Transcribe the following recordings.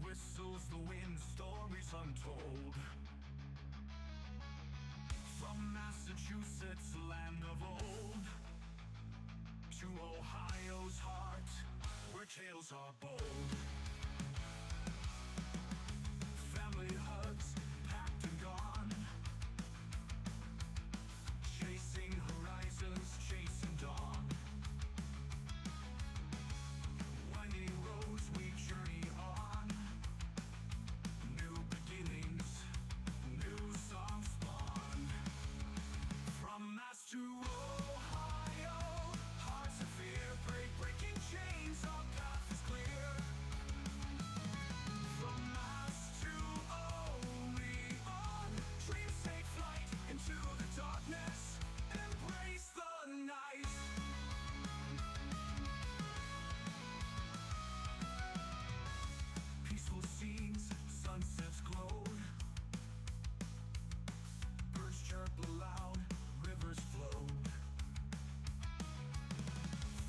whistles the wind, stories untold. From Massachusetts, land of old, to Ohio's heart, where tales are bold. Family hugs, packed and gone, chasing horizons, chasing dawn. Winding roads we journey on, new beginnings, new songs spawn. From Mass to Ohio, hearts of fear break, breaking chains, our path is clear. From Mass to Oleon, dreams take flight into the darkness, embrace the night. Peaceful scenes, sunsets glowed, birds chirp aloud, rivers flowed.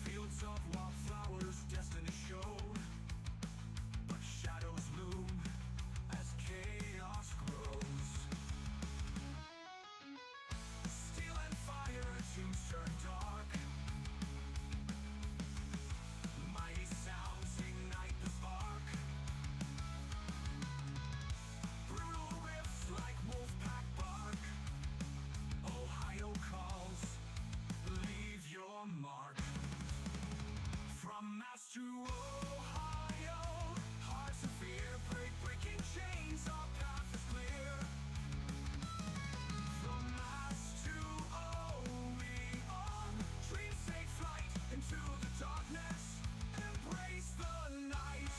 Fields of wildflowers, destiny showed, but shadows loom as chaos grows. Steel and fire, tombs turn dark, mighty sounds ignite the spark. Brutal riffs like wolfpack bark, Ohio calls, leave your mark. From Mass to Ohio, hearts of fear break, breaking chains, our path is clear. From Mass to Oleon, dreams take flight into the darkness, embrace the night.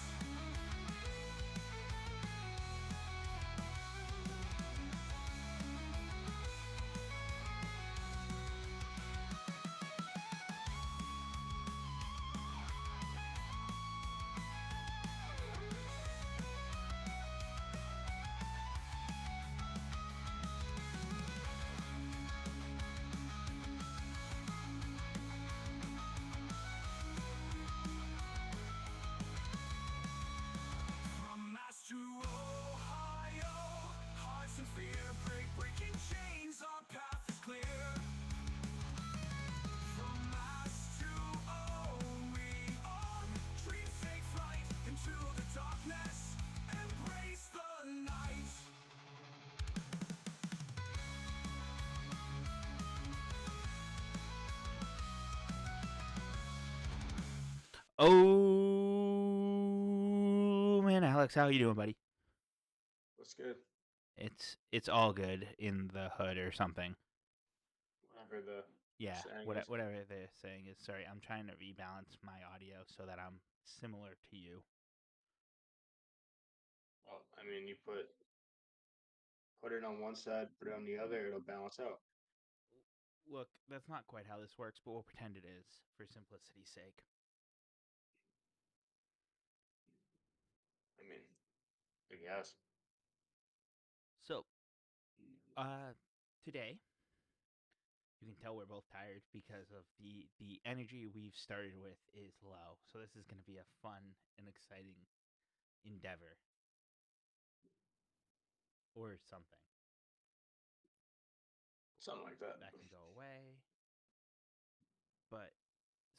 From Mass to Ohio, hearts in fear break, breaking chains, our path is clear. From Mass to Oleon, dreams take flight into the darkness, embrace the night. Oh man, Alex, how you doing, buddy? What's good? It's all good in the hood or something. Whatever the Yeah, saying is. whatever they're saying is. Sorry, I'm trying to rebalance my audio so that I'm similar to you. Well, I mean, you put it on one side, put it on the other, it'll balance out. Look, that's not quite how this works, but we'll pretend it is for simplicity's sake. I mean, I guess. So, today you can tell we're both tired because of the energy we've started with is low. So this is going to be a fun and exciting endeavor or something Something like that. that can go away. But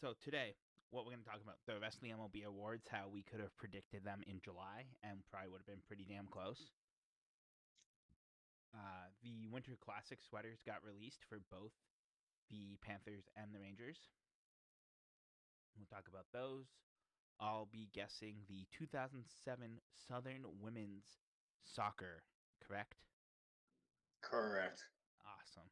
so today, what we're going to talk about the rest of the MLB awards, how we could have predicted them in July and probably would have been pretty damn close. The Winter Classic sweaters got released for both the Panthers and the Rangers. We'll talk about those. I'll be guessing the 2007 Southern Women's Soccer, correct? Correct. Awesome.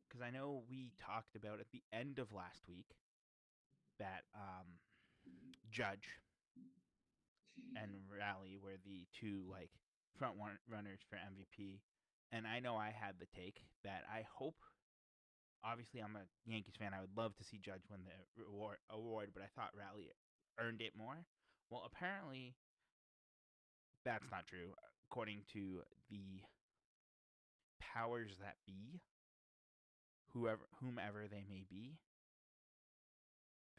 Because I know we talked about at the end of last week that Judge and Raleigh were the two like front runners for MVP, and I know I had the take that I hope. Obviously, I'm a Yankees fan. I would love to see Judge win the award, but I thought Raleigh earned it more. Well, apparently, that's not true, according to the powers that be, whomever they may be.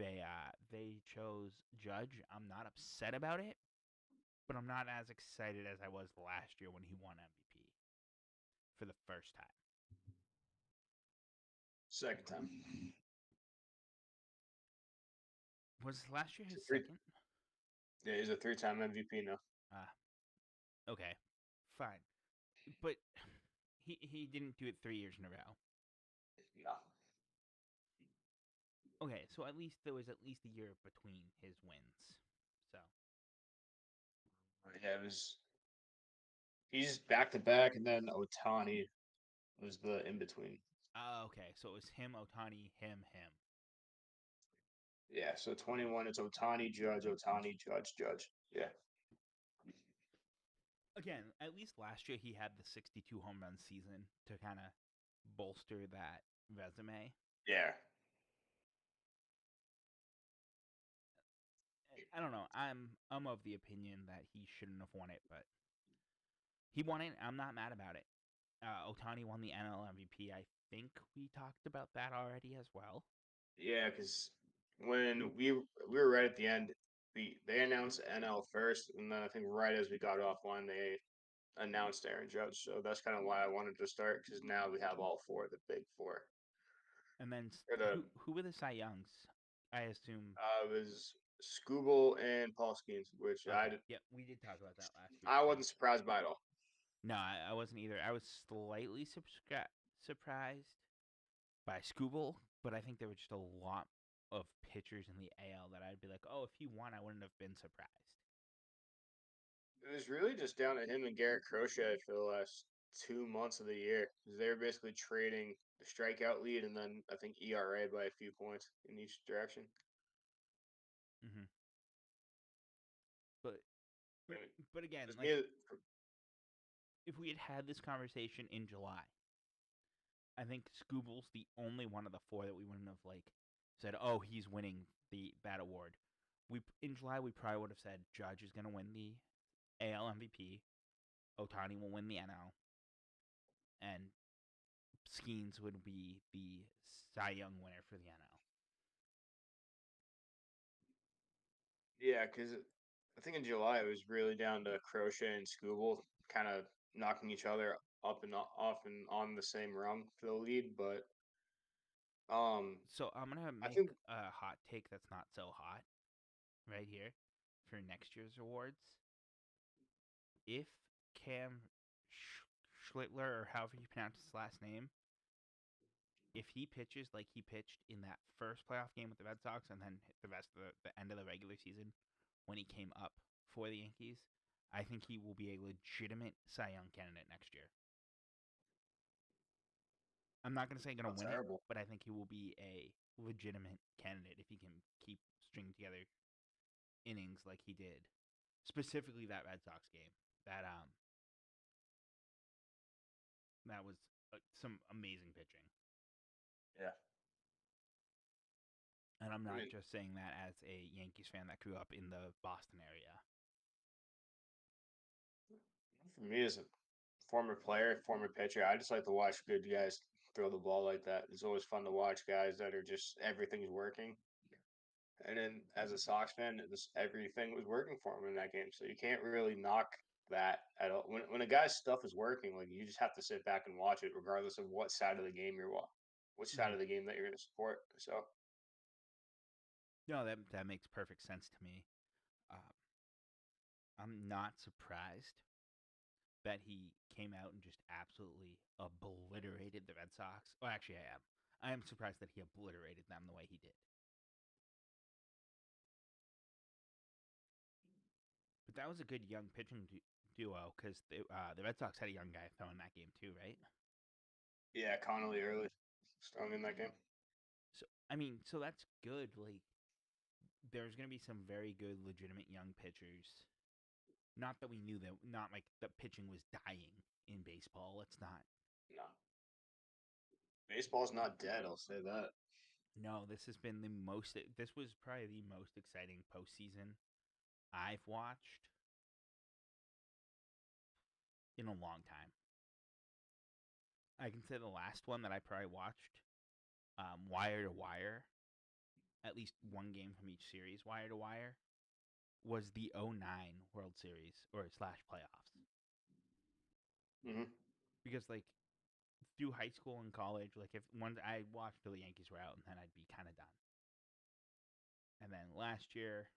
they chose Judge. I'm not upset about it, but I'm not as excited as I was last year when he won MVP for the first time. Second time. Was last year He's his a three. second? Yeah, he's a 3-time MVP now. Okay, fine, but he didn't do it 3 years in a row. No. Okay, so at least there was at least a year between his wins. So Yeah, it was. He's back to back, and then Otani was the in between. okay, so it was him, Otani, him. Yeah, so 21, it's Otani, Judge, Judge. Yeah. Again, at least last year he had the 62 home run season to kind of bolster that resume. Yeah. I don't know. I'm of the opinion that he shouldn't have won it, but he won it. I'm not mad about it. Otani won the NL MVP. I think we talked about that already as well. Yeah, because when we were right at the end, they announced NL first, and then I think right as we got offline, they announced Aaron Judge. So that's kind of why I wanted to start because now we have all four, the big four. And then Or the who were the Cy Youngs? I assume. it was Scooble and Paul Skeens, which Okay. Yeah, we did talk about that last week. I So wasn't surprised by at all. no, I wasn't either. I was slightly surprised by Scooble, but I think there were just a lot of pitchers in the AL that I'd be like, oh, if he won, I wouldn't have been surprised. It was really just down to him and Garrett Crochet for the last 2 months of the year because they were basically trading the strikeout lead and then I think ERA by a few points in each direction. Mm-hmm. But I mean, but again, just like me. if we had this conversation in July, I think Scooble's the only one of the four that we wouldn't have like said, oh, he's winning that award. In July we probably would have said Judge is going to win the AL MVP, Otani will win the NL, and Skeens would be the Cy Young winner for the NL. Yeah, because I think in July it was really down to Crochet and Scooble kind of knocking each other up and off and on the same rung for the lead. But So I'm gonna I make think a hot take that's not so hot right here for next year's awards. If Cam Schlittler, or however you pronounce his last name, if he pitches like he pitched in that first playoff game with the Red Sox and then the rest of the end of the regular season when he came up for the Yankees, I think he will be a legitimate Cy Young candidate next year. I'm not going to say going to not win it, terrible. but I think he will be a legitimate candidate if he can keep stringing together innings like he did, specifically that Red Sox game. That was some amazing pitching. Yeah. And I'm I not mean, just saying that as a Yankees fan that grew up in the Boston area. for me as a former player, former pitcher, I just like to watch good guys throw the ball like that. It's always fun to watch guys that are just everything's working. And then as a Sox fan, everything was working for him in that game. So you can't really knock that at all. When a guy's stuff is working, like you just have to sit back and watch it, regardless of what side of the game you're watching, which side Mm-hmm. of the game that you're going to support. So No, that makes perfect sense to me. Uh, I'm not surprised that he came out and just absolutely obliterated the Red Sox. Well, actually, I am. I am surprised that he obliterated them the way he did. But that was a good young pitching duo because the Red Sox had a young guy throwing that game too, right? yeah, Connolly early strong in that game. So I mean, so that's good. Like, there's gonna be some very good, legitimate young pitchers. Not that we knew that. Not like the pitching was dying in baseball. Let's not. No, baseball's not dead. I'll say that. No, this has been the most. This was probably the most exciting postseason I've watched in a long time. I can say the last one that I probably watched, wire to wire, at least one game from each series, wire to wire, was the 09 World Series or slash playoffs. Mm-hmm. Because like through high school and college, like if once I watched till the Yankees were out, and then I'd be kind of done. And then last year,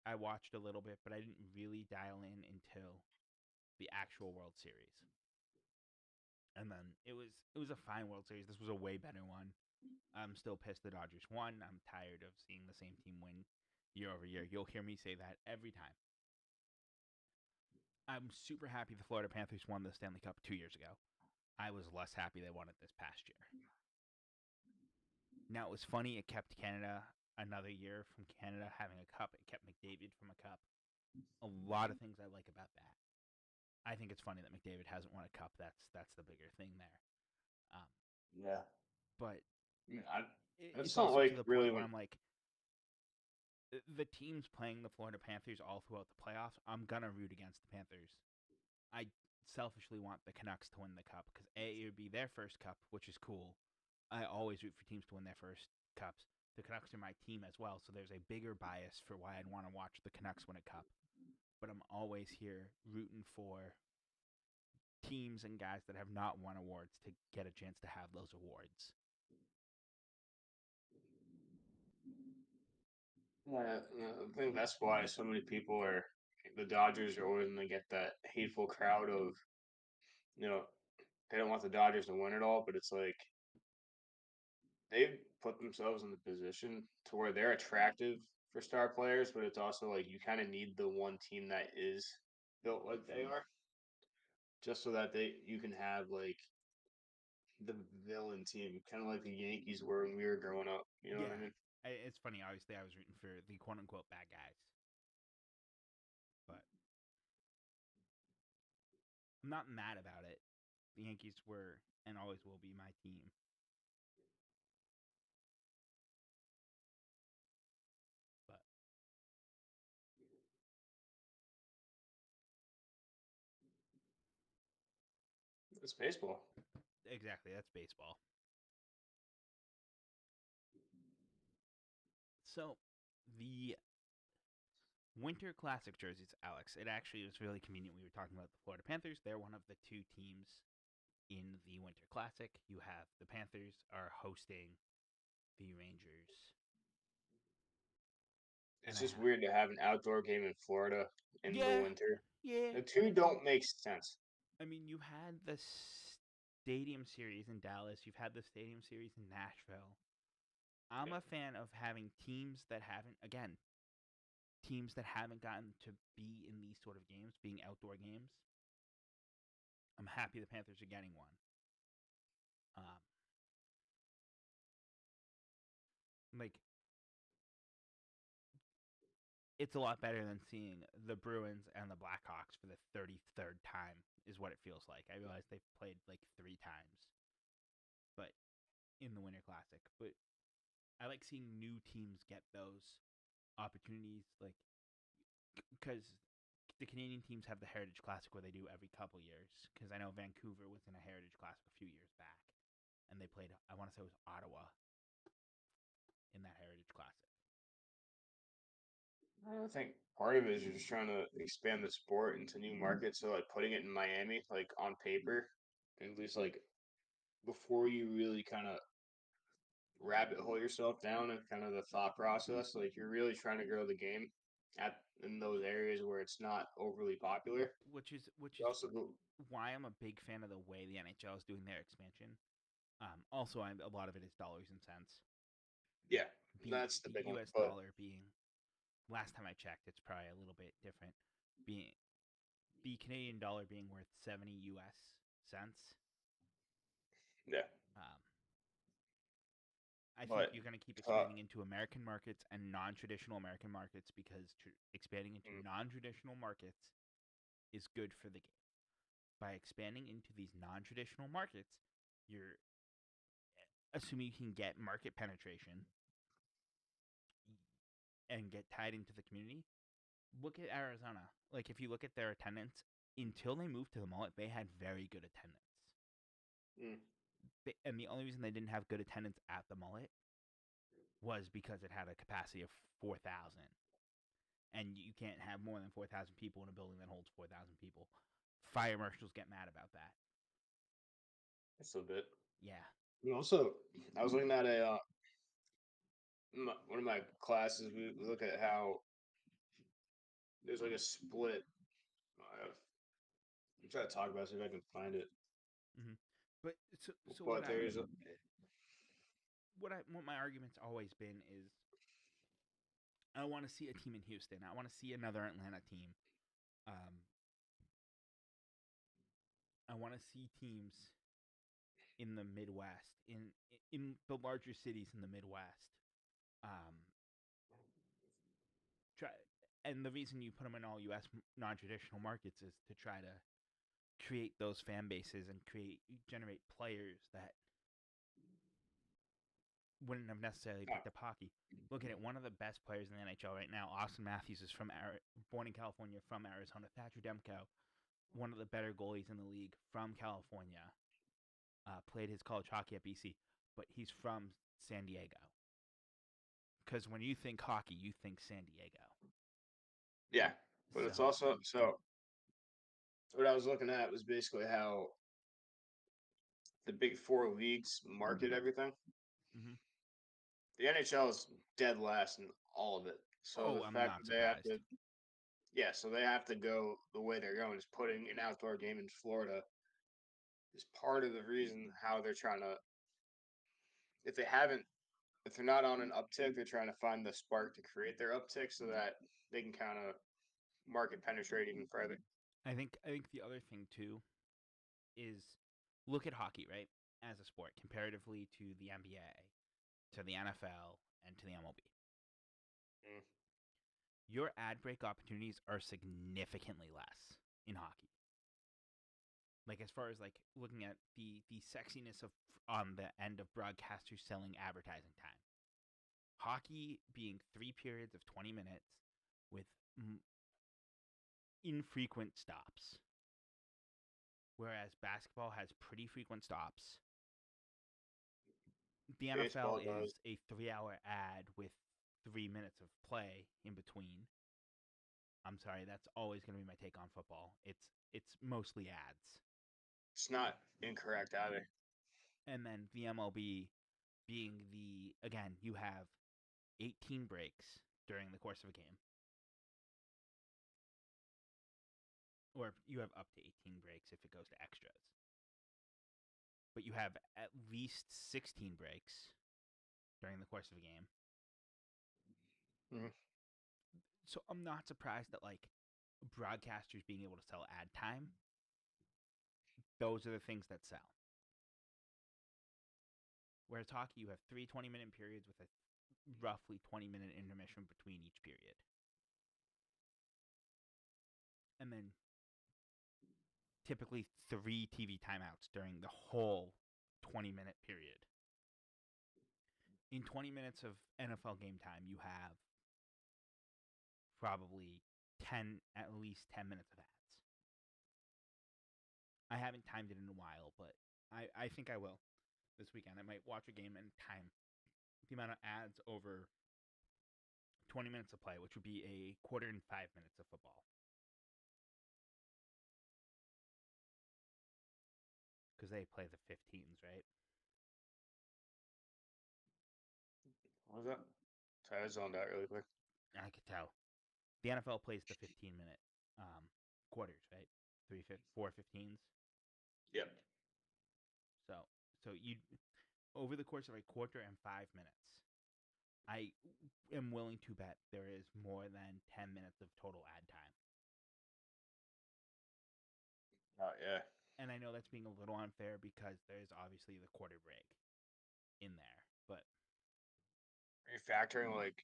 I watched a little bit, but I didn't really dial in until the actual World Series. And then it was a fine World Series. This was a way better one. I'm still pissed the Dodgers won. I'm tired of seeing the same team win year over year. You'll hear me say that every time. I'm super happy the Florida Panthers won the Stanley Cup 2 years ago. I was less happy they won it this past year. Now, it was funny. It kept Canada another year from Canada having a cup. It kept McDavid from a cup. A lot of things I like about that. I think it's funny that McDavid hasn't won a cup. That's the bigger thing there. Yeah. But I mean, it's not also like to the really point where when I'm like, the teams playing the Florida Panthers all throughout the playoffs, I'm gonna root against the Panthers. I selfishly want the Canucks to win the cup because it would be their first cup, which is cool. I always root for teams to win their first cups. The Canucks are my team as well, so there's a bigger bias for why I'd want to watch the Canucks win a cup. But I'm always here rooting for teams and guys that have not won awards to get a chance to have those awards. Yeah, I think that's why so many people are the Dodgers are always going to get that hateful crowd of, you know, they don't want the Dodgers to win it all, but it's like they've put themselves in the position to where they're attractive for star players, but it's also like you kind of need the one team that is built like they are, just so that you can have like the villain team, kind of like the Yankees were when we were growing up. You know what I Yeah, mean? it's funny. Obviously, I was rooting for the quote unquote bad guys, but I'm not mad about it. The Yankees were and always will be my team. But It's baseball. exactly, that's baseball. So the Winter Classic jerseys, Alex. It actually was really convenient. We were talking about the Florida Panthers. They're one of the two teams in the Winter Classic. You have the Panthers are hosting the Rangers. And It's just weird to have an outdoor game in Florida in the yeah, winter. yeah. The two don't make sense. I mean, you had the Stadium Series in Dallas. You've had the Stadium Series in Nashville. I'm a fan of having teams that haven't gotten to be in these sort of games, being outdoor games. I'm happy the Panthers are getting one. Um, like it's a lot better than seeing the Bruins and the Blackhawks for the 33rd time is what it feels like. I realize they've played like 3 times, but in the Winter Classic. But I like seeing new teams get those opportunities, like because the Canadian teams have the Heritage Classic where they do every couple years. Because I know Vancouver was in a Heritage Classic a few years back, and they played. I want to say it was Ottawa in that Heritage Classic. I think part of it is you're just trying to expand the sport into new markets. So like putting it in Miami, like on paper, at least like before you really kind of rabbit hole yourself down and kind of the thought process, like you're really trying to grow the game at in those areas where it's not overly popular. Which is Also, why I'm a big fan of the way the NHL is doing their expansion. Also, a lot of it is dollars and cents. yeah, The that's the the big one. U.S. But dollar being last time I checked, it's probably a little bit different. Being the Canadian dollar being worth 70 U.S. cents. yeah, Um, I think but you're going to keep uh, expanding into American markets and non-traditional American markets because expanding into mm, non-traditional markets is good for the game. By expanding into these non-traditional markets, you're assuming you can get market penetration and get tied into the community. Look at Arizona. Like if you look at their attendance, until they moved to the mullet, they had very good attendance. mm, And the only reason they didn't have good attendance at the mullet was because it had a capacity of 4,000. And you can't have more than 4,000 people in a building that holds 4,000 people. Fire marshals get mad about that. Just a bit. Yeah. And also, I was looking at one of my classes. We look at how there's like a split. I'm trying to talk about it, see if I can find it. Mm-hmm. But so But there's what my argument's always been is I want to see a team in Houston. I want to see another Atlanta team. I want to see teams in the Midwest, in the larger cities in the Midwest. Um, try, and the reason you put them in all U.S. non-traditional markets is to try to create those fan bases and generate players that wouldn't have necessarily picked up hockey. Looking at one of the best players in the NHL right now, Austin Matthews is born in California, from Arizona. Thatcher Demko, one of the better goalies in the league, from California, played his college hockey at BC, but he's from San Diego. Because when you think hockey, you think San Diego. yeah, but it's also so. What I was looking at was basically how the big four leagues market everything. Mm-hmm. The NHL is dead last in all of it. So the I'm fact not that they have surprised. to, yeah, so they have to go the way they're going is putting an outdoor game in Florida is part of the reason how they're trying to. If they haven't, if they're not on an uptick, they're trying to find the spark to create their uptick so that they can kind of market penetrate even further. I think the other thing too is look at hockey, right, as a sport comparatively to the NBA, to the NFL, and to the MLB. Mm. Your ad break opportunities are significantly less in hockey. Like as far as like looking at the sexiness of on the end of broadcasters selling advertising time. Hockey being 3 periods of 20 minutes with infrequent stops. Whereas basketball has pretty frequent stops. The NFL Baseball does. is a 3-hour ad with 3 minutes of play in between. I'm sorry, that's always going to be my take on football. It's mostly ads. It's not incorrect either. And then the MLB being again, you have 18 breaks during the course of a game. Or you have up to 18 breaks if it goes to extras. But you have at least 16 breaks during the course of a game. Mm-hmm. So I'm not surprised that like broadcasters being able to sell ad time, those are the things that sell. Whereas hockey, you have 3 20-minute periods with a roughly 20-minute intermission between each period. And then typically 3 TV timeouts during the whole 20-minute period. In 20 minutes of NFL game time, you have probably at least 10 minutes of ads. I haven't timed it in a while, but I think I will this weekend. I might watch a game and time the amount of ads over 20 minutes of play, which would be a quarter and 5 minutes of football. Because they play the 15s, right? What was that? Sorry, I zoned out really quick. I could tell. The NFL plays the 15-minute quarters, right? 4 15s. Yep. So you over the course of a quarter and 5 minutes, I am willing to bet there is more than 10 minutes of total ad time. Oh yeah. And I know that's being a little unfair because there's obviously the quarter break in there, but Are you factoring like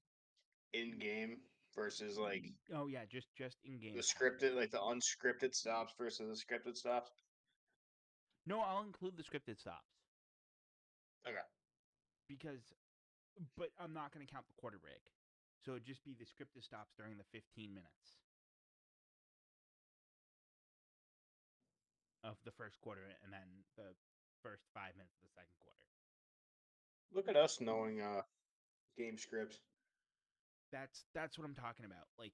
in game versus like oh yeah, just in game the time. scripted, like the unscripted stops versus the scripted stops? No, I'll include the scripted stops Okay. but I'm not going to count the quarter break. So it'd just be the scripted stops during the 15 minutes of the first quarter and then the first 5 minutes of the second quarter. Look at us knowing game scripts. That's what I'm talking about. Like,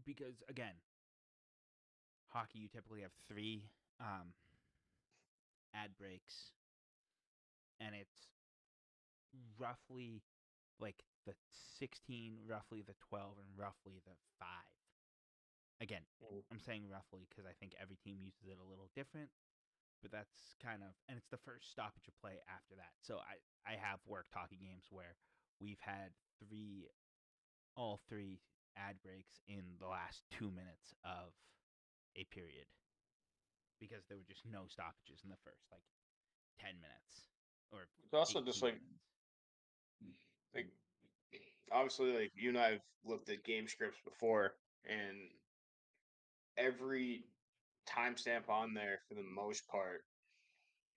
because again, hockey you typically have 3 ad breaks, and it's roughly like the 16, roughly the 12, and roughly the 5. Again, Mm. I'm saying roughly because I think every team uses it a little different, but that's kind of, and it's the first stoppage of play after that. So I have worked hockey games where we've had all 3 ad breaks in the last 2 minutes of a period because there were just no stoppages in the first like 10 minutes or It's also 18 just minutes. like obviously like you and I have looked at game scripts before, and every timestamp on there for the most part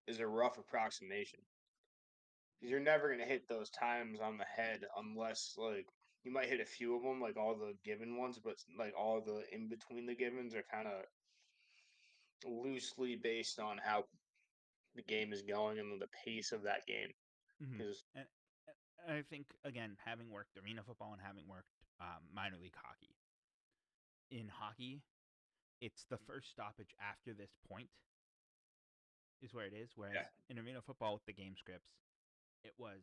is a rough approximation. Because you're never gonna hit those times on the head unless like you might hit a few of them, like all the given ones, but like all the in between the givens are kind of loosely based on how the game is going and the pace of that game. Mm-hmm. Because And I think again, having worked arena football and having worked minor league hockey, in hockey, it's the first stoppage after this point is where it is. Whereas yeah, in arena football with the game scripts, it was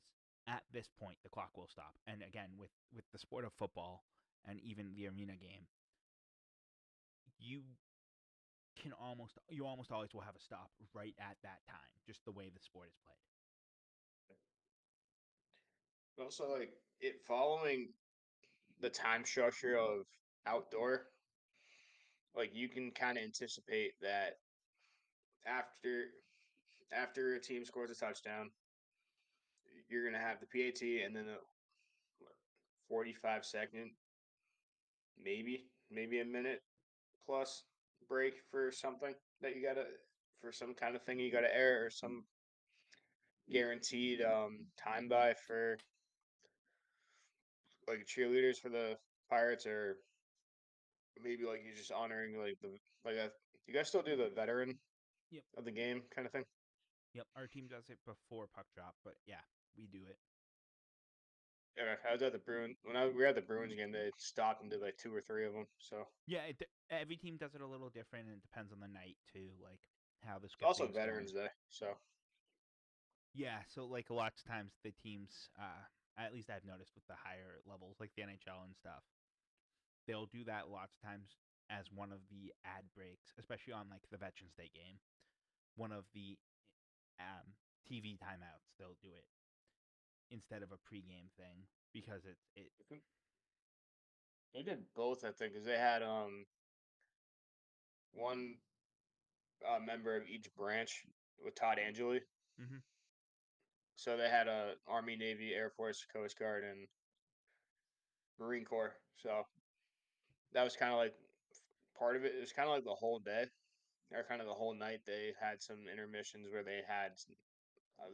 at this point the clock will stop. And again, with the sport of football and even the arena game, you you almost always will have a stop right at that time, just the way the sport is played. also like it following the time structure of outdoor, like you can kind of anticipate that after after a team scores a touchdown, you're gonna have the PAT and then a 45-second, maybe a minute plus break for something that you gotta for some kind of thing you gotta air or some guaranteed time by for like cheerleaders for the Pirates or maybe like you're just honoring like the like a, you guys still do the veteran Yep. of the game kind of thing. Yep. Our team does it before puck drop, but yeah, we do it. Yeah, I was at the Bruin when we were at the Bruins game. They stopped and did like 2 or 3 of them. So Yeah, every team does it a little different, and it depends on the night too, like how the it's also scripting's going. Veterans Day. So Yeah, so like lots of times the teams, at least I've noticed with the higher levels, like the NHL and stuff, they'll do that lots of times as one of the ad breaks, especially on like the Veterans Day game. One of the um, TV timeouts, they'll do it instead of a pregame thing because it. I think they did both. I think because they had one member of each branch with Todd Angeli. Mm-hmm. So they had a Army, Navy, Air Force, Coast Guard, and Marine Corps. So that was kind of like part of it. It was kind of like the whole day or kind of the whole night. They had some intermissions where they had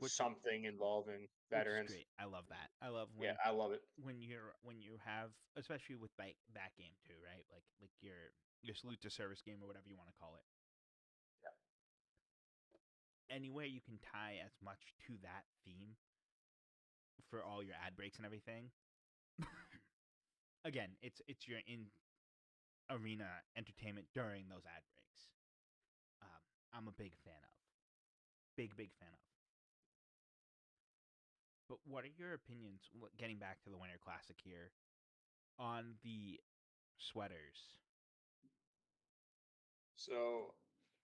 Which something involving which is veterans. great. I love that. I love Yeah, I love it. when you have, especially with like that game too, right? Like your salute to service game or whatever you want to call it. Any way you can tie as much to that theme for all your ad breaks and everything. Again, it's your in arena entertainment during those ad breaks. Um, I'm a big fan of. Big fan of. But what are your opinions? Getting back to the Winter Classic here on the sweaters. So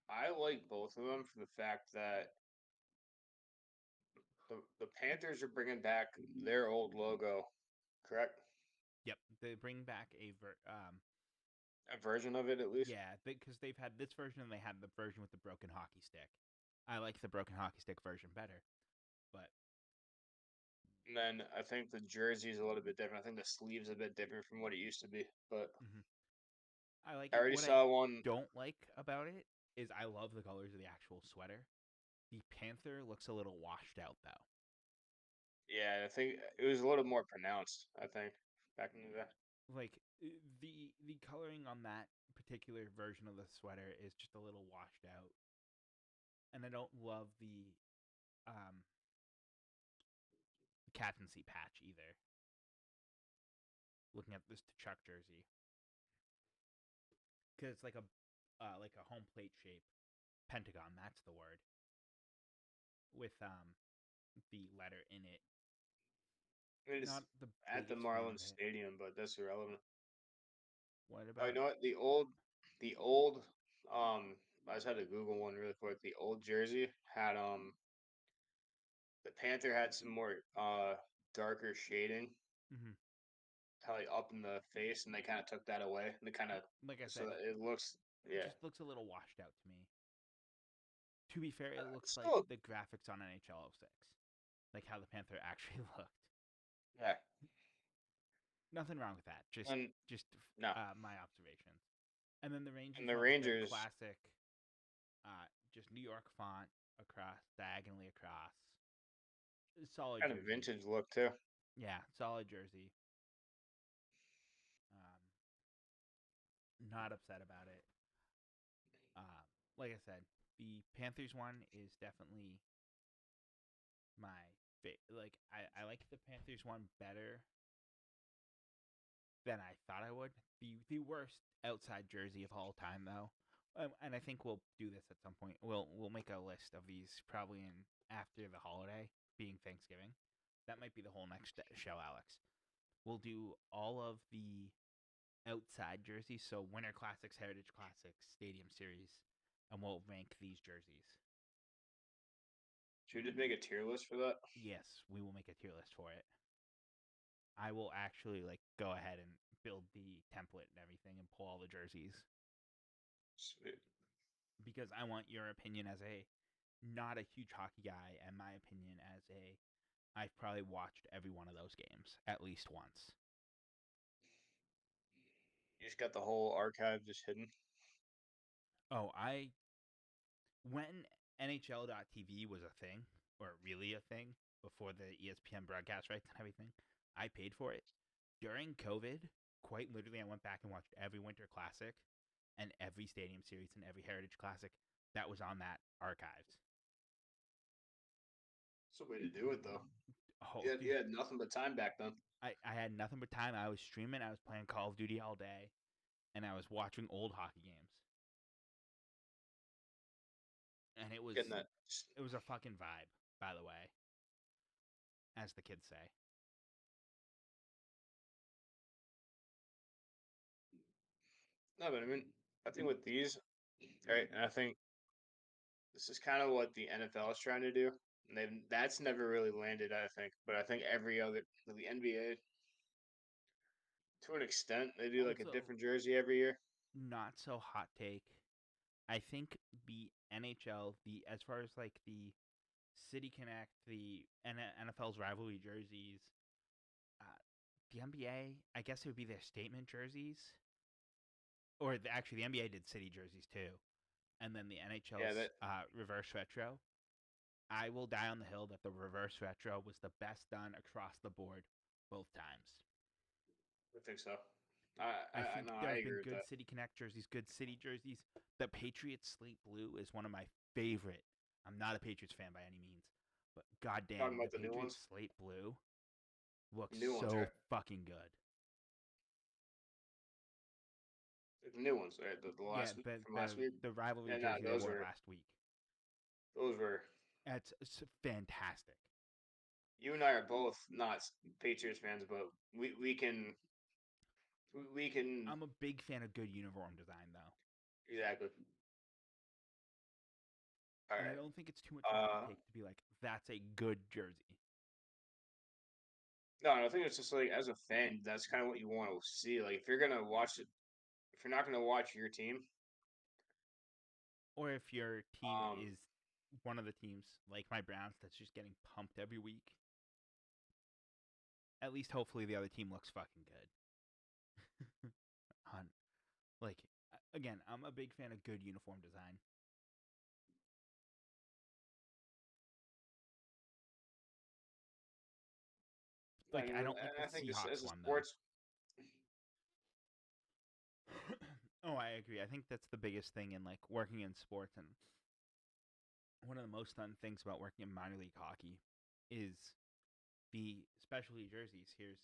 I like both of them for the fact that the Panthers are bringing back their old logo, correct? Yep, they bring back A version of it at least. yeah, because they've had this version and they had the version with the broken hockey stick. I like the broken hockey stick version better, but And then I think the jersey is a little bit different. I think the sleeve's a bit different from what it used to be. But mhm. I like I it. already What I saw one. don't like about it is I love the colors of the actual sweater. The panther looks a little washed out though. Yeah, I think it was a little more pronounced. I think back in the day. Like the coloring on that particular version of the sweater is just a little washed out, and I don't love um captaincy patch either. Looking at this Chuck jersey, because it's like a home plate shape, pentagon. That's the word, with the letter in it. It's Not the at the biggest fan of Marlins it. Stadium, but that's irrelevant. What Oh, you about? know what? The old, I just had to Google one really quick. The old jersey had the Panther had some more darker shading, Mm-hmm. probably up in the face, and they kind of took that away. And they kind of Like I so said, that it looks, it yeah, just looks a little washed out to me. To be fair, it looks like still, the graphics on NHL 06, like how the Panther actually looked. yeah. Nothing wrong with that. And Just no, my observations. And then the and Rangers the went with the Rangers classic, just New York font diagonally across. Solid kind of jersey. vintage look too. Yeah, solid jersey. Um, not upset about it. Like I said, the Panthers one is definitely my like I like the Panthers one better than I thought I would. The worst outside jersey of all time though. And I think we'll do this at some point. We'll make a list of these probably in after the holiday, being Thanksgiving. That might be the whole next show, Alex. We'll do all of the outside jerseys, so Winter Classics, Heritage Classics, Stadium Series, and we'll rank these jerseys. Should we just make a tier list for that? Yes, we will make a tier list for it. I will actually like go ahead and build the template and everything and pull all the jerseys Sweet. because I want your opinion as a not a huge hockey guy and my opinion as a I've probably watched every one of those games at least once. You just got the whole archive just hidden. Oh, when NHL.TV was a thing, or really a thing, before the ESPN broadcast rights and everything, I paid for it. During COVID, quite literally, I went back and watched every Winter Classic and every Stadium Series and every Heritage Classic that was on that archives. That's the way to do it, though. Oh, You had nothing but time back then. I had nothing but time. I was streaming. I was playing Call of Duty all day, and I was watching old hockey games. And Getting that. it was a fucking vibe, by the way, as the kids say. No, but I mean, I think with these, right, and I think this is kind of what the NFL is trying to do. And that's never really landed, I think. But I think every other, the NBA, to an extent, they do like a Also, different jersey every year. not so hot take. I think the NHL, the as far as like the City Connect, the NFL's rivalry jerseys, the NBA, I guess it would be their statement jerseys, or actually the NBA did city jerseys too, and then the Yeah, NHL's that reverse retro. I will die on the hill that the reverse retro was the best done across the board both times. I think so. I think No, there I have agree been with good that. City Connect jerseys, good City jerseys. The Patriots slate blue is one of my favorite. I'm not a Patriots fan by any means, but Talking goddamn, the about the new Patriots ones, slate blue looks new ones, so right? fucking good. The new ones, right? The Yeah, last week but from last week. the rivalry Yeah, no, jersey they wore last week. those were. It's fantastic. You and I are both not Patriots fans, but we can I'm a big fan of good uniform design though, exactly. All and I right. don't think it's too much of a hot take to be like that's a good jersey. No, I think it's just like as a fan, that's kind of what you want to see. Like if you're gonna watch it, if you're not gonna watch your team, Or if your team um, is one of the teams like my Browns that's just getting pumped every week, at least hopefully the other team looks fucking good. On like again, I'm a big fan of good uniform design. Like I don't like the I think this Seahawks as a one though. sports, Oh, I agree. I think that's the biggest thing in like working in sports, and one of the most fun things about working in minor league hockey is the specialty jerseys. Here's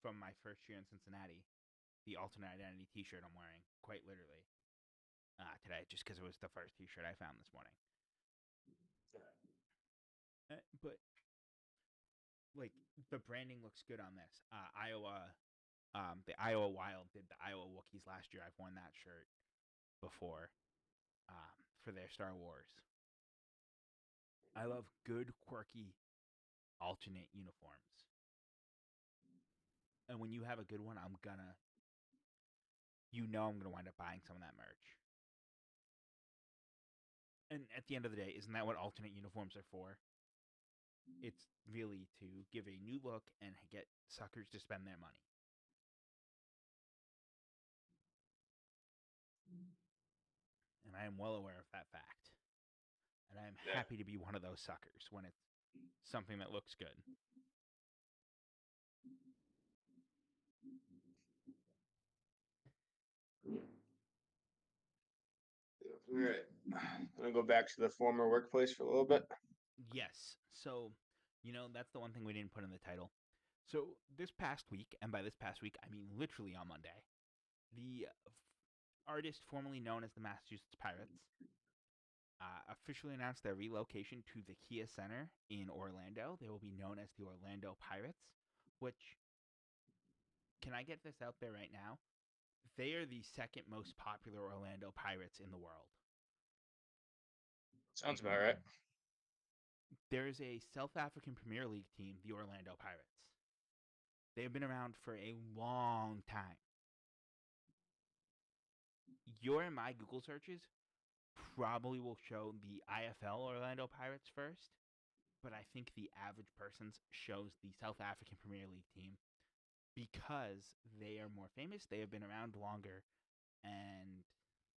from my first year in Cincinnati, the alternate identity T-shirt I'm wearing, quite literally, today, just because it was the first T-shirt I found this morning. But like the branding looks good on this. The Iowa Wild did the Iowa Wookiees last year. I've worn that shirt before for their Star Wars. I love good, quirky, alternate uniforms. And when you have a good one, I'm gonna wind up buying some of that merch. And at the end of the day, isn't that what alternate uniforms are for? It's really to give a new look and get suckers to spend their money. And I am well aware of that fact. And I am happy to be one of those suckers when it's something that looks good. All right. I'm going to go back to the former workplace for a little bit. Yes. So, that's the one thing we didn't put in the title. So, this past week, and by this past week, I mean literally on Monday, the artist formerly known as the Massachusetts Pirates officially announced their relocation to the Kia Center in Orlando. They will be known as the Orlando Pirates, which, can I get this out there right now? They are the second most popular Orlando Pirates in the world. Sounds about right. There is a South African Premier League team, the Orlando Pirates. They have been around for a long time. Your and my Google searches probably will show the IFL Orlando Pirates first, but I think the average person's shows the South African Premier League team because they are more famous, they have been around longer, and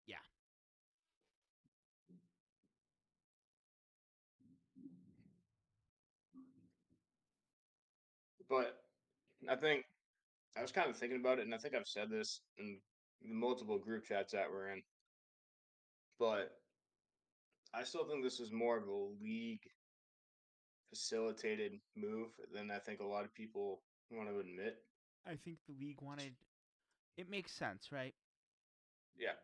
yeah. But I think I was kind of thinking about it, and I think I've said this in the multiple group chats that we're in. But I still think this is more of a league facilitated move than I think a lot of people want to admit. I think the league wanted. It makes sense, right? Yeah.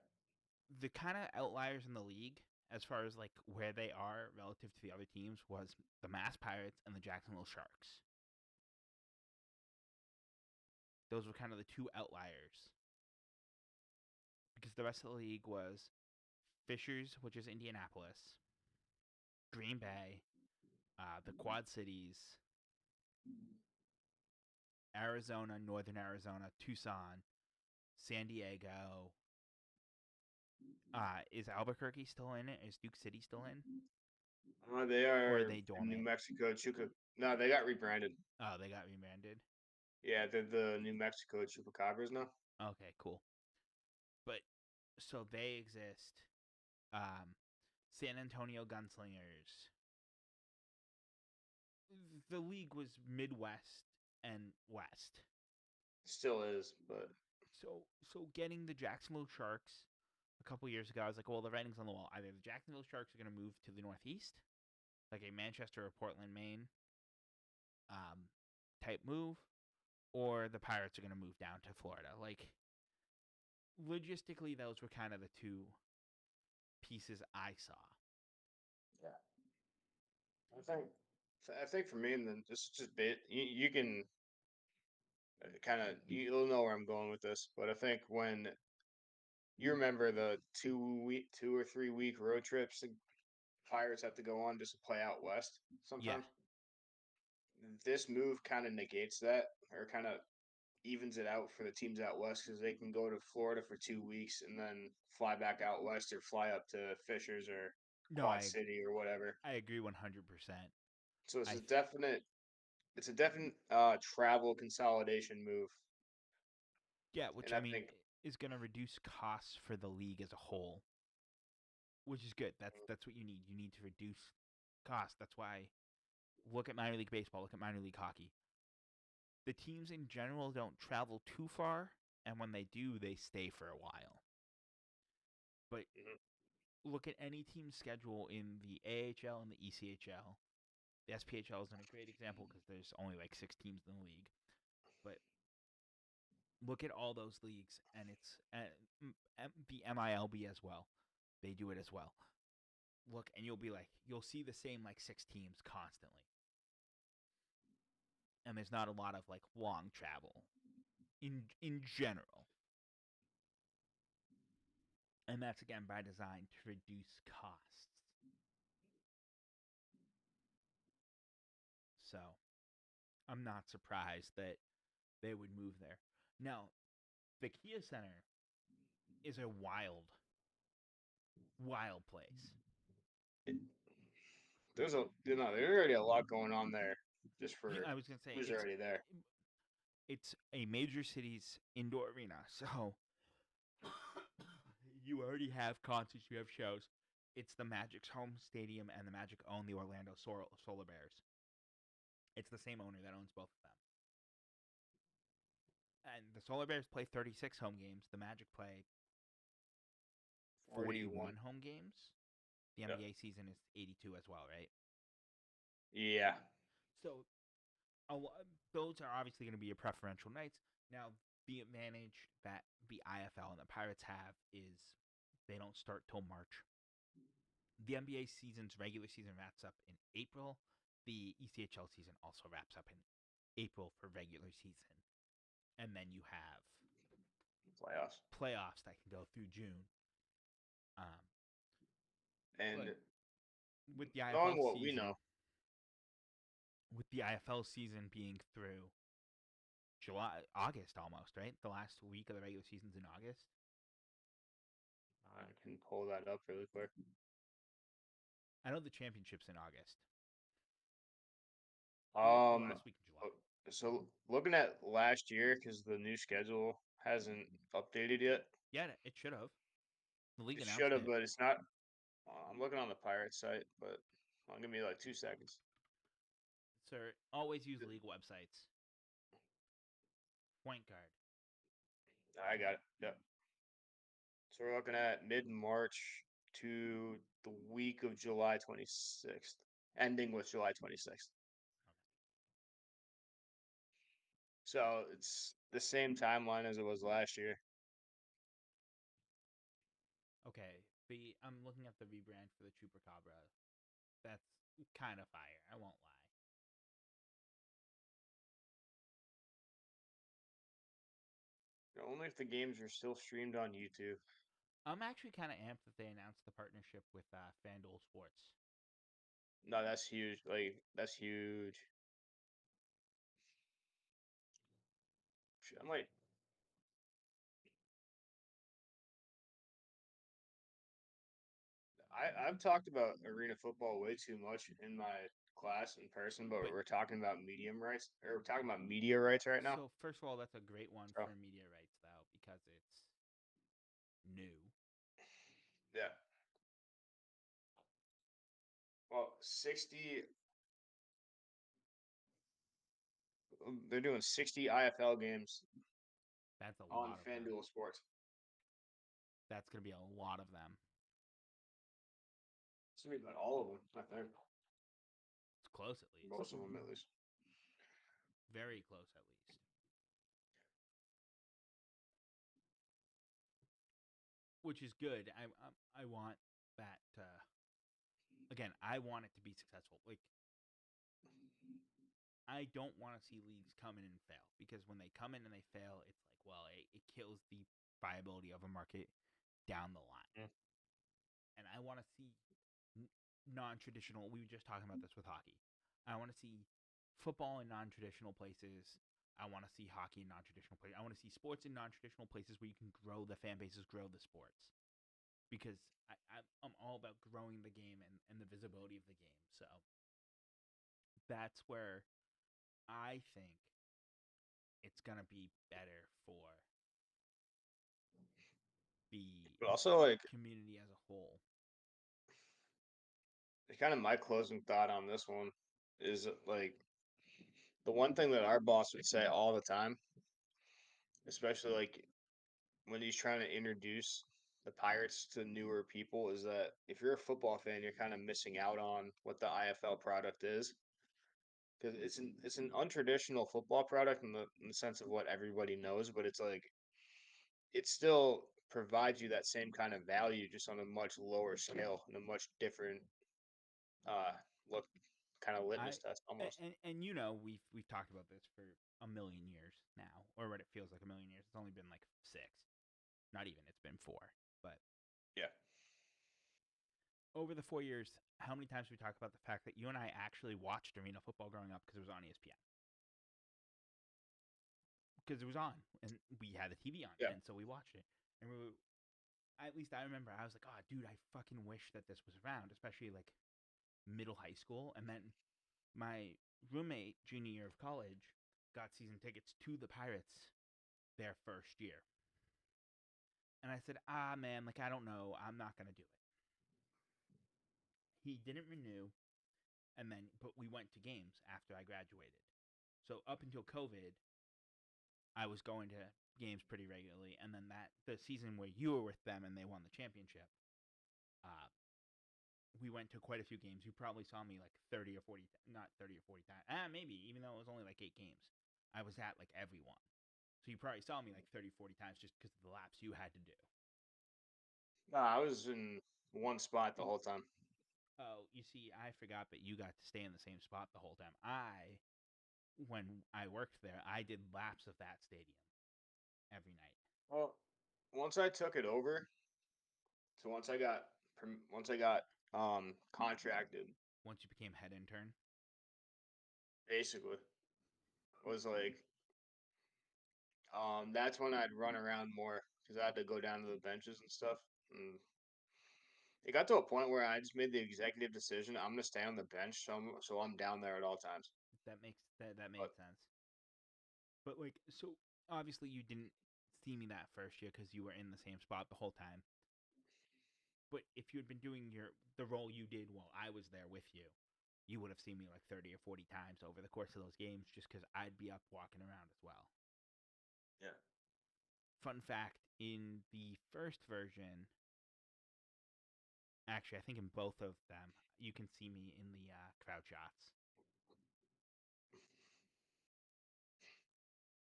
The kind of outliers in the league, as far as like where they are relative to the other teams, was the Mass Pirates and the Jacksonville Sharks. Those were kind of the two outliers. Because the rest of the league was Fishers, which is Indianapolis, Green Bay, the Quad Cities, Arizona, Northern Arizona, Tucson, San Diego. Is Albuquerque still in it? Is Duke City still in? They Or are are they in dormant? New Mexico. No, they got rebranded. Oh, they got rebranded? Yeah, they're the New Mexico Chupacabras now. Okay, cool. But, so they exist. San Antonio Gunslingers. The league was Midwest and West. Still is, but So getting the Jacksonville Sharks a couple years ago, I was like, well, the writing's on the wall. Either the Jacksonville Sharks are going to move to the Northeast, like a Manchester or Portland, Maine type move, or the Pirates are going to move down to Florida. Like, logistically, those were kind of the two pieces I saw. yeah, I think for me, and then this is just bit. You can kind of you'll know where I'm going with this, but I think when you remember the 2 or 3 week road trips the Pirates have to go on just to play out west Yeah. sometimes. This move kind of negates that, or kind of evens it out for the teams out west because they can go to Florida for 2 weeks and then fly back out west or fly up to Fishers or No, Quad City or whatever. I agree 100%. So I it's a definite travel consolidation move. Yeah, which And I I mean think is going to reduce costs for the league as a whole, which is good. That's what you need. You need to reduce costs. That's why look at minor league baseball, look at minor league hockey. The teams in general don't travel too far, and when they do, they stay for a while. But look at any team schedule in the AHL and the ECHL. The SPHL isn't a great example because there's only like 6 teams in the league. But look at all those leagues, and it's the MILB as well. They do it as well. Look, and you'll see the same like 6 teams constantly, and there's not a lot of like long travel in general. And that's again by design to reduce costs. So I'm not surprised that they would move there. Now, the Kia Center is a wild, wild place. There's already a lot going on there. Just for I was gonna say who's already there. it's a major city's indoor arena, so you already have concerts, you have shows. It's the Magic's home stadium, and the Magic own the Orlando Solar Bears. It's the same owner that owns both of them. And the Solar Bears play 36 home games. The Magic play 41 home games. The NBA season is 82 as well, right? Yeah. So those are obviously going to be your preferential nights. Now, the advantage that the IFL and the Pirates have is they don't start till March. The NBA season's regular season wraps up in April. The ECHL season also wraps up in April for regular season. And then you have playoffs that can go through June. And with the IFL knowing what season, we know, with the IFL season being through August almost, right? The last week of the regular season's in August. I can pull that up really quick. I know the championship's in August. Last week in July. So looking at last year, because the new schedule hasn't updated yet. Yeah, it should have. The league It announced should have, it. but it's not. I'm looking on the Pirates site, but I'll give me like 2 seconds. Sir, always use league websites. Point guard. I got it. Yep. So we're looking at mid-March to the week of July 26th, ending with July 26th. So it's the same timeline as it was last year. Okay, I'm looking at the rebrand for the Chupacabra. That's kind of fire. I won't lie. Only if the games are still streamed on YouTube. I'm actually kind of amped that they announced the partnership with FanDuel Sports. No, that's huge. Like, that's huge. I'm like, I've talked about arena football way too much in my class in person, but we're talking about medium rights, or we're talking about media rights right now. So first of all, that's a great one for media rights, though, because it's new. Yeah. Well, 60. They're doing 60 IFL games. That's a on lot of FanDuel them. Sports. That's gonna be a lot of them. It's gonna be about all of them, I think. It's close at least. Most of them, at least. Very close at least. Which is good. I want that. Again, I want it to be successful. Like, I don't want to see leagues come in and fail, because when they come in and they fail, it's like, well, it kills the viability of a market down the line. Mm. And I want to see non-traditional. We were just talking about this with hockey. I want to see football in non-traditional places. I want to see hockey in non-traditional places. I want to see sports in non-traditional places where you can grow the fan bases, grow the sports. Because I'm all about growing the game and the visibility of the game. So that's where I think it's going to be better for the But also, like, community as a whole. kind of my closing thought on this one is like the one thing that our boss would say all the time, especially like when he's trying to introduce the Pirates to newer people, is that if you're a football fan, you're kind of missing out on what the IFL product is. because it's an untraditional football product in the sense of what everybody knows, but it's like it still provides you that same kind of value, just on a much lower scale and a much different uh look, kind of I litmus test almost. and we've talked about this for a million years now, or what it feels like a million years. It's only been like 6, not even. It's been 4, but Yeah. over the 4 years, how many times we talk about the fact that you and I actually watched arena football growing up because it was on ESPN, because it was on and we had the TV on, Yeah. and so we watched it. And at least I remember, I was like, oh, dude, I fucking wish that this was around, especially like middle high school. And then my roommate, junior year of college, got season tickets to the Pirates their first year. And I said, man, like, I don't know. I'm not going to do it. He didn't renew. But we went to games after I graduated. So up until COVID, I was going to games pretty regularly. And then the season where you were with them and they won the championship, uh, we went to quite a few games. You probably saw me like 30 or 40, not 30 or 40 times. Maybe, even though it was only like 8 games. I was at like every one. So you probably saw me like 30, 40 times just because of the laps you had to do. No, I was in one spot the whole time. Oh, you see, I forgot that you got to stay in the same spot the whole time. When I worked there, I did laps of that stadium every night. Well, once I took it over, so once I got contracted, Once you became head intern, basically, was like that's when I'd run around more because I had to go down to the benches and stuff. And it got to a point where I just made the executive decision. I'm gonna stay on the bench, so I'm down there at all times. that made But sense. But like, so obviously you didn't see me that first year because you were in the same spot the whole time. But if you had been doing the role you did while I was there with you, you would have seen me like 30 or 40 times over the course of those games just because I'd be up walking around as well. yeah, Fun fact, in the first version, actually, I think in both of them, you can see me in the crowd shots.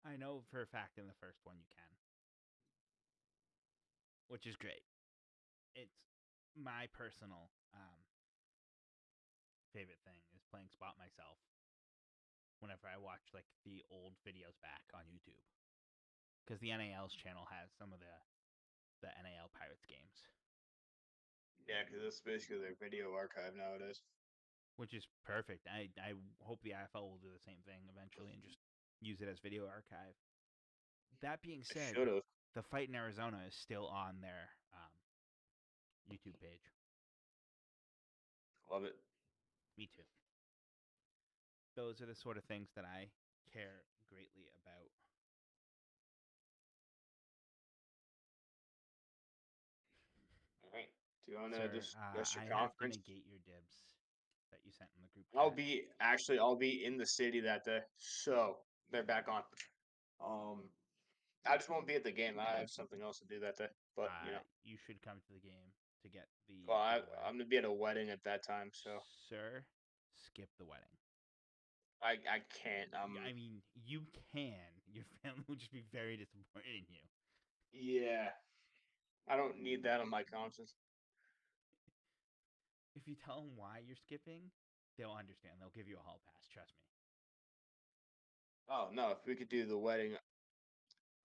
I know for a fact in the first one you can, which is great. It's my personal favorite thing is playing spot myself whenever I watch like the old videos back on YouTube, because the NAL's channel has some of the NAL Pirates games, yeah, because it's basically their video archive nowadays. which is perfect. I hope the IFL will do the same thing eventually and just use it as video archive. That being I said, should have. the fight in Arizona is still on their YouTube page. Love it. Me too. Those are the sort of things that I care greatly about. All right. Do you want to Sir, discuss your I have to conference? negate your dibs that you sent in the group I'll chat. be I'll be in the city that day, so they're back on. Um, I just won't be at the game. I have something else to do that day. But You should come to the game to get the well, giveaway. I'm gonna be at a wedding at that time, so Sir, skip the wedding. I can't. I mean, you can. Your family will just be very disappointed in you. Yeah, I don't need that on my conscience. If you tell them why you're skipping, they'll understand. They'll give you a hall pass. Trust me. Oh no, if we could do the wedding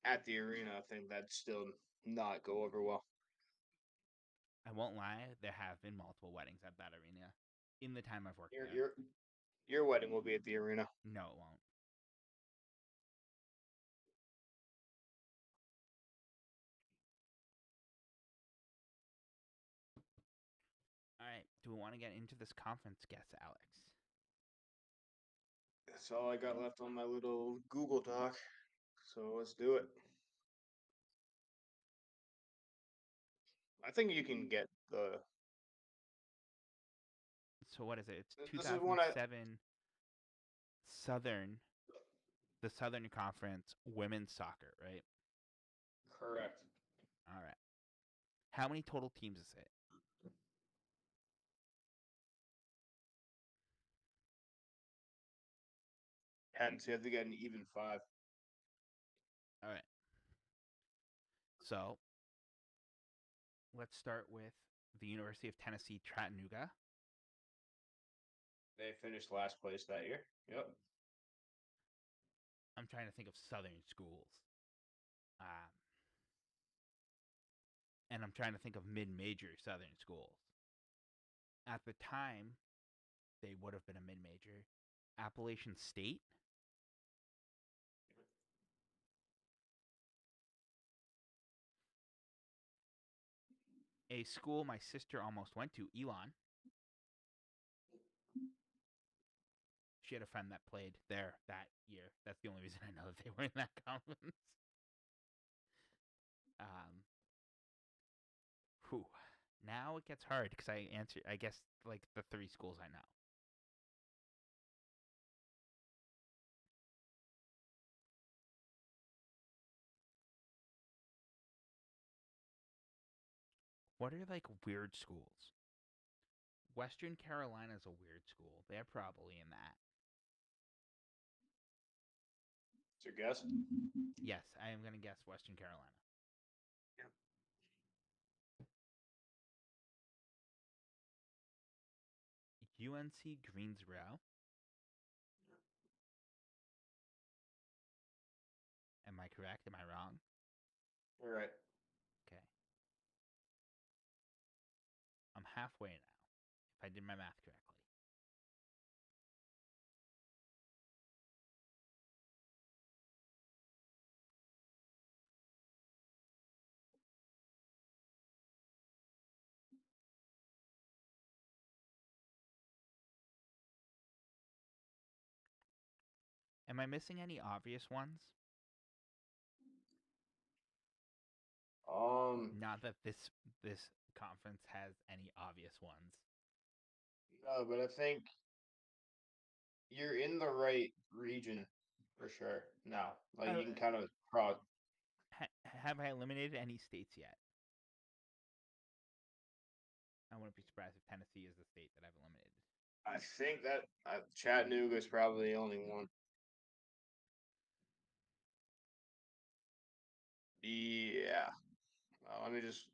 at the arena, I think that'd still not go over well. I won't lie. There have been multiple weddings at that arena in the time I've worked Your there. your your wedding will be at the arena. No, it won't. All right. Do we want to get into this conference guess, Alex? That's all I got left on my little Google Doc. So let's do it. I think you can get the. So what is it? It's This is one I 2007 Southern, the Southern Conference women's soccer, right? correct. All right. How many total teams is it? 10, so you have to get an even 5. All right. So let's start with the University of Tennessee, Chattanooga. They finished last place that year. Yep. I'm trying to think of Southern schools. And I'm trying to think of mid-major Southern schools. At the time, they would have been a mid-major. Appalachian State. A school my sister almost went to, Elon. She had a friend that played there that year. That's the only reason I know that they were in that conference. Whew. Now it gets hard because I answered, I guess, like the 3 schools I know. What are like weird schools? Western Carolina is a weird school. They're probably in that. What's your guess? Yes, I am going to guess Western Carolina. Yep. UNC Greensboro. Am I correct? Am I wrong? You're right. Okay. I'm halfway now, if I did my math correctly. Am I missing any obvious ones? Not that this conference has any obvious ones. No, but I think you're in the right region for sure. Now, like you can kind of cross. Have I eliminated any states yet? I wouldn't be surprised if Tennessee is the state that I've eliminated. I think that Chattanooga is probably the only one. Yeah. Let me just.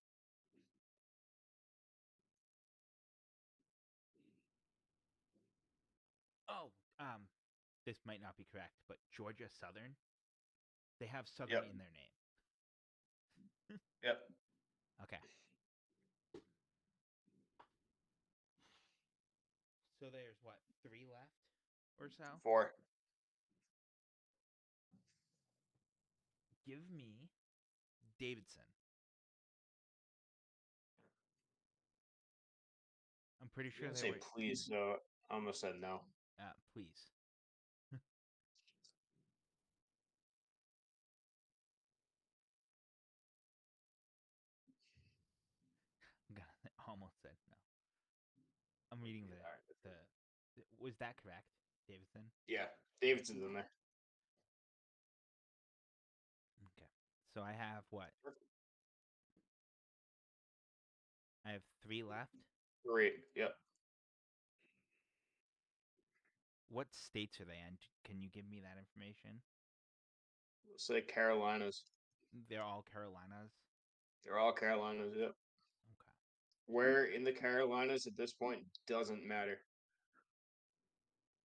Oh, this might not be correct, but Georgia Southern, they have Southern Yep. in their name. Yep. Okay. So there's what, 3 left or so? 4. Give me Davidson. I'm pretty You sure didn't they say were. please, so I almost said no. Please. Almost said no. I'm reading the was that correct, Davidson? Yeah, Davidson's in there. Okay. So I have what? I have 3 left. 3. Yep. What states are they in? Can you give me that information? Let's say Carolinas. They're all Carolinas. They're all Carolinas. Yep. Okay. Where in the Carolinas at this point doesn't matter.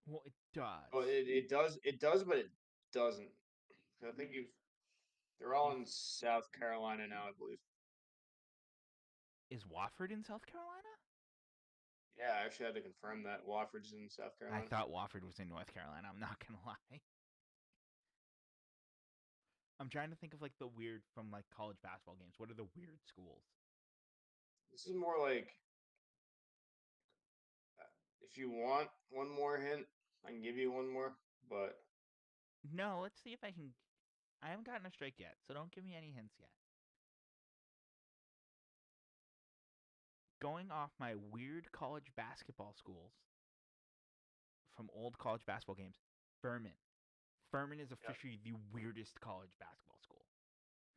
Well, it does. Well, it does. It does, but it doesn't. I think you. They're all in South Carolina now, I believe. Is Wofford in South Carolina? Yeah, I actually had to confirm that Wofford's in South I Carolina. thought Wofford was in North Carolina. I'm not gonna lie. I'm trying to think of like the weird from like college basketball games. What are the weird schools? This is more like if you want one more hint, I can give you one more, but No, let's see if I can. I haven't gotten a strike yet, so don't give me any hints yet. Going off my weird college basketball schools from old college basketball games, Furman. Furman is officially the weirdest college basketball school.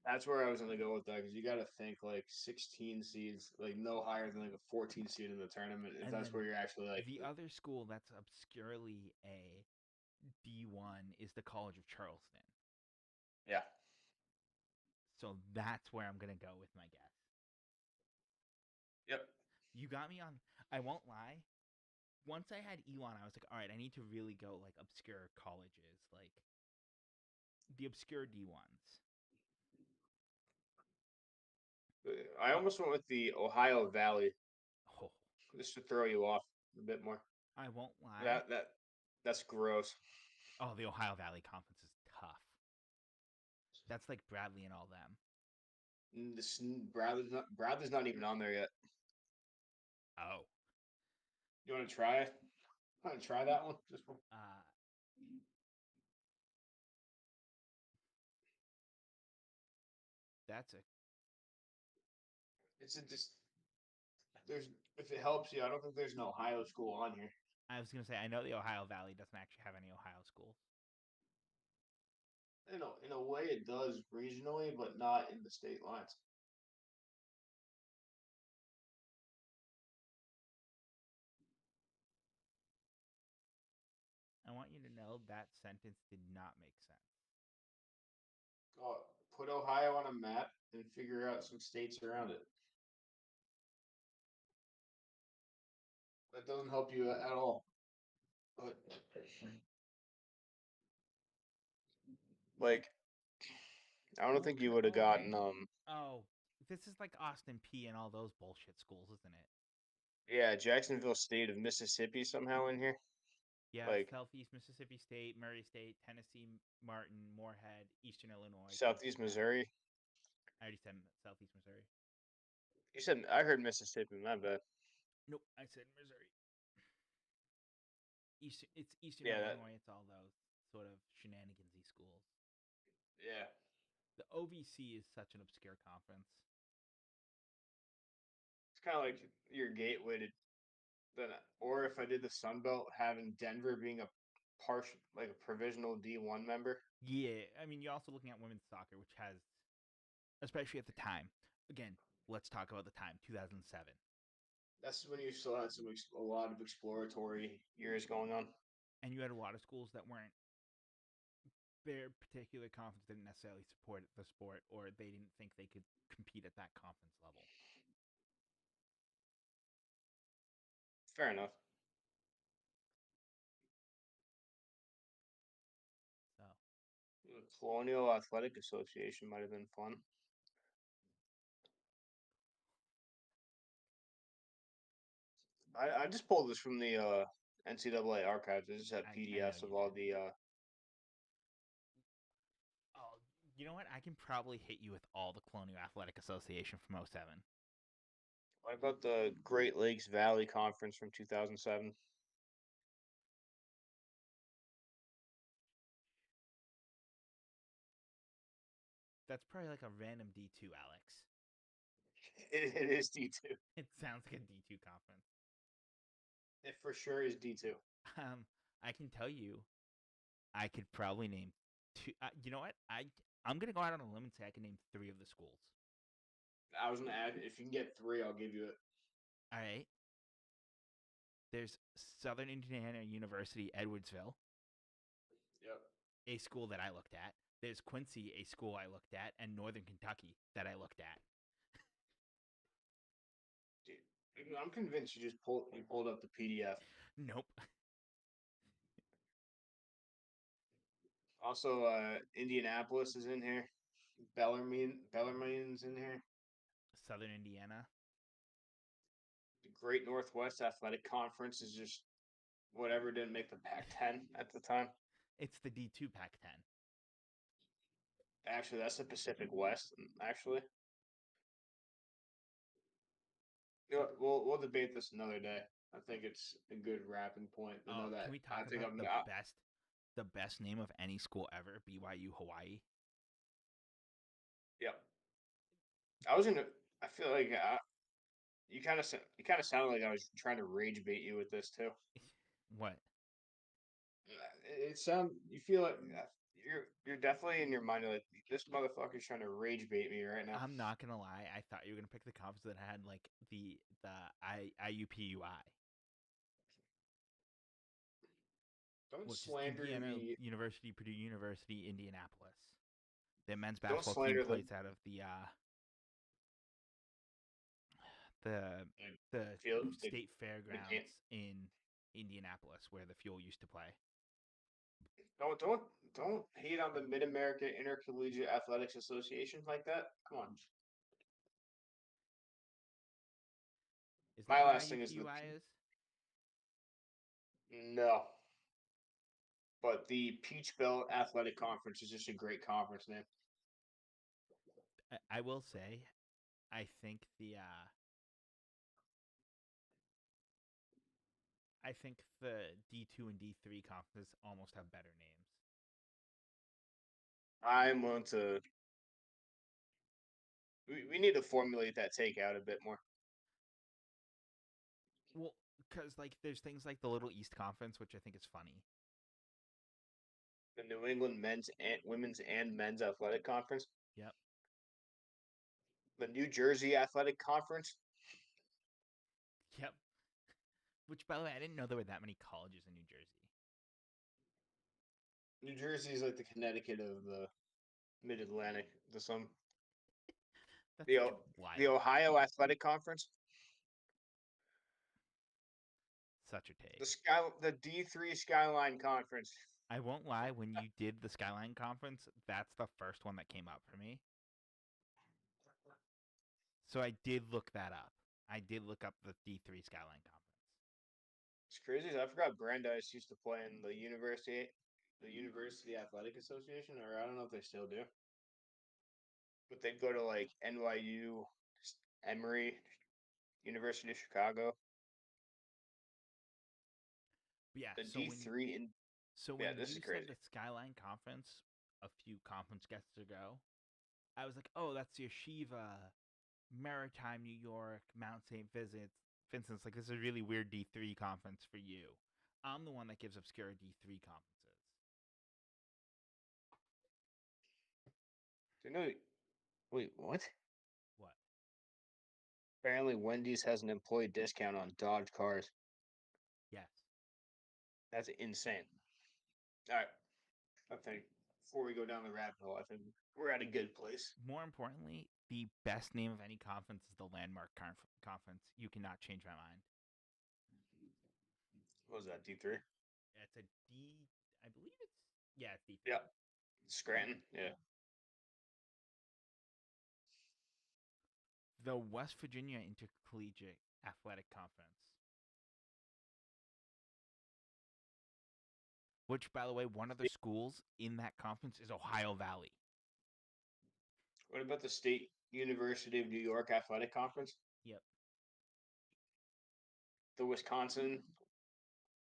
that's where I was gonna go with that because you got to think like 16 seeds, like no higher than like a 14 seed in the tournament. If And that's then where you're actually like the other school that's obscurely a D1 is the College of Charleston. Yeah. So that's where I'm gonna go with my guess. Yep. You got me on. I won't lie. Once I had Elon, I was like, all right, I need to really go like obscure colleges, like the obscure D1s. I almost went with the Ohio Valley Oh, just to throw you off a bit more. I won't lie. That's gross. Oh, the Ohio Valley Conference is tough. That's like Bradley and all them. This Bradley's not even on there yet. Oh, You want to try it? Want to try that one? uh, that's a. It's just there's if it helps you. I don't think there's an Ohio school on here. I was gonna say I know the Ohio Valley doesn't actually have any Ohio schools. In a way, it does regionally, but not in the state lines. I want you to know that sentence did not make sense. Put Ohio on a map and figure out some states around it. That doesn't help you at all. But like, I don't think you would have gotten Oh, this is like Austin P and all those bullshit schools, isn't it? yeah, Jacksonville State of Mississippi somehow in here. Yeah, Like Southeast Mississippi State, Murray State, Tennessee, Martin, Moorhead, Eastern Illinois, Southeast Cincinnati. Missouri. I already said Southeast Missouri. You said I heard Mississippi, my bad. Nope, I said Missouri. It's Eastern Yeah, that Illinois. It's all those sort of shenanigansy schools. yeah. The OVC is such an obscure conference. It's kinda like your gateway to then or if I did the Sun Belt having Denver being a partial like a provisional D1 member. Yeah, I mean, you're also looking at women's soccer, which has, especially at the time. Again, let's talk about the time, 2007. That's when you still had a lot of exploratory years going on. And you had a lot of schools that weren't, their particular conference didn't necessarily support the sport, or they didn't think they could compete at that conference level. Fair enough. So, The Colonial Athletic Association might have been fun. I just pulled this from the NCAA archives. They just have I know PDFs you of all did. the Oh, you know what? I can probably hit you with all the Colonial Athletic Association from '07. what about the Great Lakes Valley Conference from 2007? That's probably like a random D2, Alex. It is D2. It sounds like a D2 conference. It for sure is D2. I can tell you, I could probably name two. You know what? I'm gonna go out on a limb and say I can name three of the schools. I was gonna add if you can get three, I'll give you it. All right. There's Southern Indiana University, Edwardsville, Yep. a school that I looked at. There's Quincy, a school I looked at, and Northern Kentucky that I looked at. Dude, I'm convinced you pulled up the PDF. Nope. Also, Indianapolis is in here. Bellarmine's in here. Southern Indiana. The Great Northwest Athletic Conference is just whatever didn't make the Pac-10 at the time. It's the D2 Pac-10. Actually, that's the Pacific West. Actually, you know what, we'll debate this another day. I think it's a good wrapping point. I know that Can we I talk think about I'm the best name of any school ever? BYU Hawaii. Yep. I was gonna. I feel like you kind of sounded like I was trying to rage bait you with this too. What? You feel like you're definitely in your mind like this motherfucker's trying to rage bait me right now. I'm not gonna lie. I thought you were gonna pick the conference that had like the IUPUI. Don't which is slander Indiana the University, Purdue University, Indianapolis. The men's don't basketball team slander the plays out of the the field state the fairgrounds game. in Indianapolis, where the Fuel used to play. Don't hate on the Mid America Intercollegiate Athletics Association like that. Come on. Isn't My that what last thing is the IUPUI is? no, but the Peach Belt Athletic Conference is just a great conference name. I will say, I think the D2 and D3 conferences almost have better names. I'm willing to. We need to formulate that take out a bit more. Well, because like there's things like the Little East Conference, which I think is funny. The New England Women's and Men's Athletic Conference. Yep. The New Jersey Athletic Conference. Yep. Which, by the way, I didn't know there were that many colleges in New Jersey. New Jersey is like the Connecticut of the Mid Atlantic. That's The such O- a wild the take. Ohio Athletic Conference. Such a take. The D3 Skyline Conference. I won't lie, when you did the Skyline Conference, that's the first one that came up for me. So I did look that up. I did look up the D3 Skyline Conference. It's crazy. I forgot Brandeis used to play in the University Athletic Association, or I don't know if they still do. But they'd go to like NYU, Emory, University of Chicago. But yeah, The so D3 in when this you is said crazy. the Skyline Conference a few conference guests ago, I was like, oh, that's the Yeshiva, Maritime New York, Mount St. Vincent's. Like, this is a really weird D3 conference for you. I'm the one that gives obscure D3 conferences. Do you know? Wait, what? What? Apparently, Wendy's has an employee discount on Dodge cars. Yes. That's insane. All right, I think before we go down the rabbit hole, I think we're at a good place. More importantly, the best name of any conference is the Landmark Conference. You cannot change my mind. What was that? D3. It's a D. I believe it's it's D3. Yeah, Scranton. Yeah. The West Virginia Intercollegiate Athletic Conference. Which, by the way, one of the schools in that conference is Ohio Valley. What about the State University of New York Athletic Conference? Yep. The Wisconsin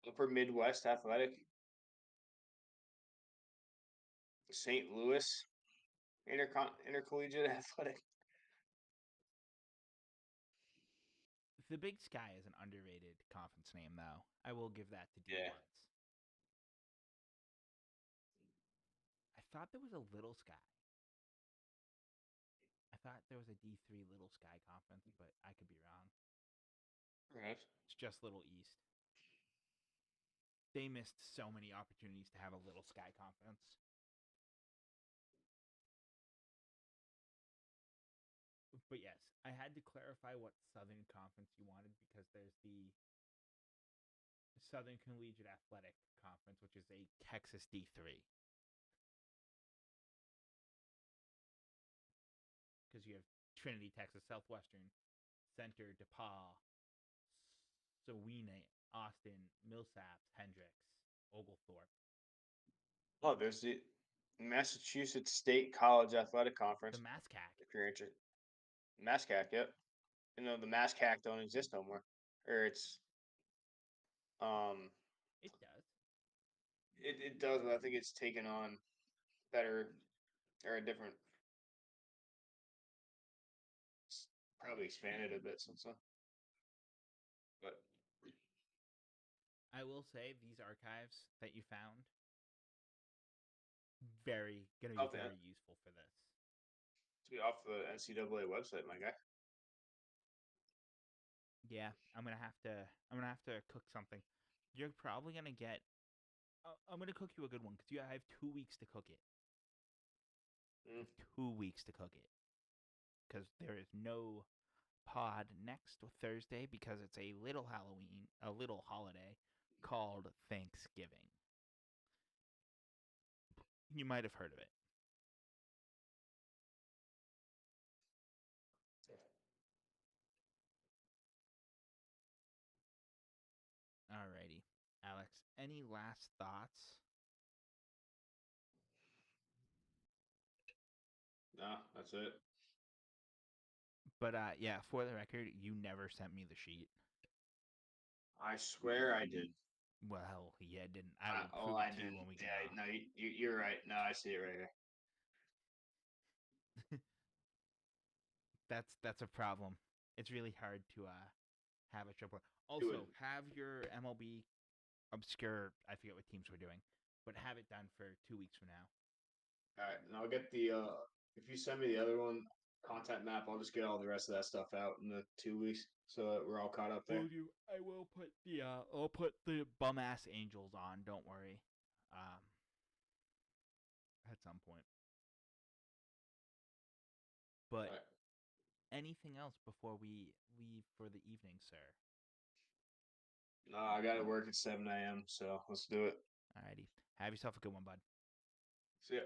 Upper Midwest Athletic, St. Louis Intercollegiate Athletic. The Big Sky is an underrated conference name, though. I will give that to D1s. Yeah. I thought there was a Little Sky. I thought there was a D3 Little Sky conference, but I could be wrong. Perhaps. It's just Little East. They missed so many opportunities to have a Little Sky conference. But yes, I had to clarify what Southern Conference you wanted because there's the Southern Collegiate Athletic Conference, which is a Texas D3. Because you have Trinity, Texas, Southwestern, Center, DePaul, Sowena, Austin, Millsaps, Hendricks, Oglethorpe. Oh, there's the Massachusetts State College Athletic Conference. The MASCAC. If you're interested. MASCAC, yep. You know, the MASCAC don't exist no more. Or it's It does. it does, but I think it's taken on better or a different probably expanded a bit since then. But I will say these archives that you found gonna be very useful for this. to be off the NCAA website, my guy. Yeah, I'm gonna have to cook something. You're probably gonna get I'm gonna cook you a good one because I have 2 weeks to cook it. I Mm. have 2 weeks to cook it because there is no pod next Thursday because it's a little Halloween, a little holiday called Thanksgiving. You might have heard of it. Alrighty, Alex. Any last thoughts? No, that's it. But yeah, for the record, you never sent me the sheet. I swear I did. Well, yeah, didn't. I will prove I it to you didn't. when we get Yeah, off. no, you're right. No, I see it right here. That's a problem. It's really hard to have a show. Do it. Also, have your MLB obscure. I forget what teams we're doing, but have it done for 2 weeks from now. All right, and I'll get the. If you send me the other one, content map, I'll just get all the rest of that stuff out in the 2 weeks, so that we're all caught up there. I will put the I'll put the bum ass Angels on. Don't worry. Um, at some point. But All right. anything else before we leave for the evening, sir? No, I got to work at 7 a.m. So let's do it. Alrighty. Have yourself a good one, bud. See ya.